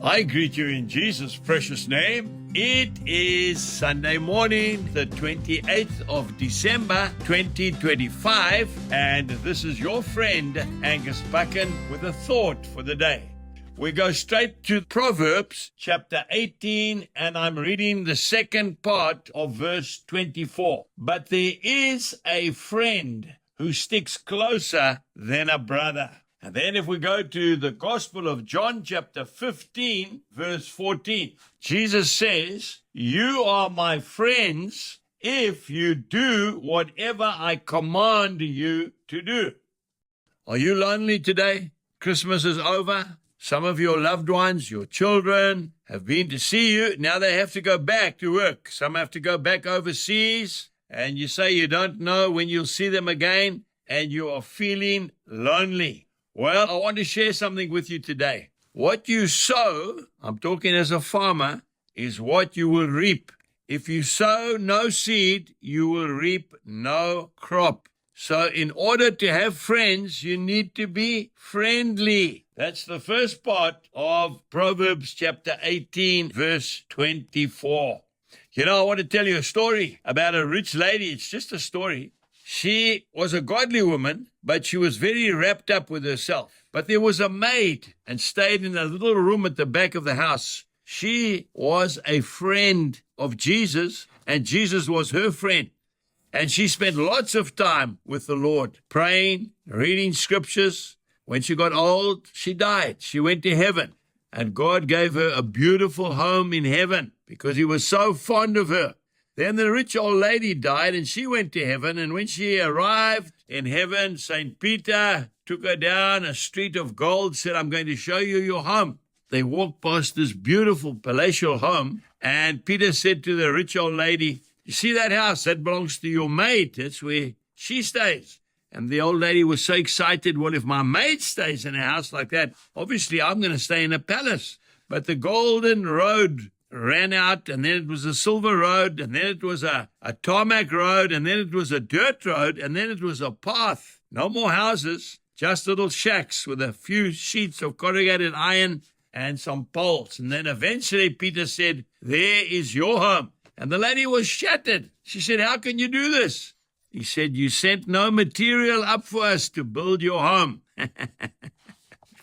I greet you in Jesus' precious name. It is Sunday morning, the 28th of December, 2025, and this is your friend, Angus Buchan, with a thought for the day. We go straight to Proverbs chapter 18, and I'm reading the second part of verse 24. But there is a friend who sticks closer than a brother. And then if we go to the Gospel of John chapter 15, verse 14, Jesus says, "You are my friends if you do whatever I command you to do." Are you lonely today? Christmas is over. Some of your loved ones, your children, have been to see you. Now they have to go back to work. Some have to go back overseas. And you say you don't know when you'll see them again, and you are feeling lonely. Well, I want to share something with you today. What you sow, I'm talking as a farmer, is what you will reap. If you sow no seed, you will reap no crop. So in order to have friends, you need to be friendly. That's the first part of Proverbs chapter 18, verse 24. You know, I want to tell you a story about a rich lady. It's just a story. She was a godly woman, but she was very wrapped up with herself. But there was a maid and stayed in a little room at the back of the house. She was a friend of Jesus, and Jesus was her friend. And she spent lots of time with the Lord, praying, reading scriptures. When she got old, she died. She went to heaven. And God gave her a beautiful home in heaven because he was so fond of her. Then the rich old lady died and she went to heaven. And when she arrived in heaven, St. Peter took her down a street of gold, said, "I'm going to show you your home." They walked past this beautiful palatial home. And Peter said to the rich old lady, "You see that house? That belongs to your maid. That's where she stays." And the old lady was so excited. "Well, if my maid stays in a house like that, obviously I'm going to stay in a palace." But the golden road ran out, and then it was a silver road, and then it was a tarmac road, and then it was a dirt road, and then it was a path. No more houses, just little shacks with a few sheets of corrugated iron and some poles. And then eventually Peter said, "There is your home." And the lady was shattered. She said, "How can you do this?" He said, "You sent no material up for us to build your home."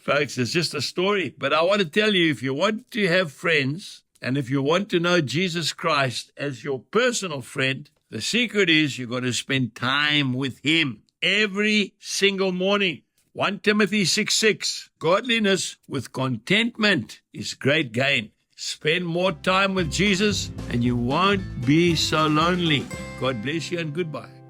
Folks, it's just a story. But I want to tell you, if you want to have friends, and if you want to know Jesus Christ as your personal friend, the secret is you've got to spend time with him every single morning. 1 Timothy 6:6, godliness with contentment is great gain. Spend more time with Jesus and you won't be so lonely. God bless you and goodbye.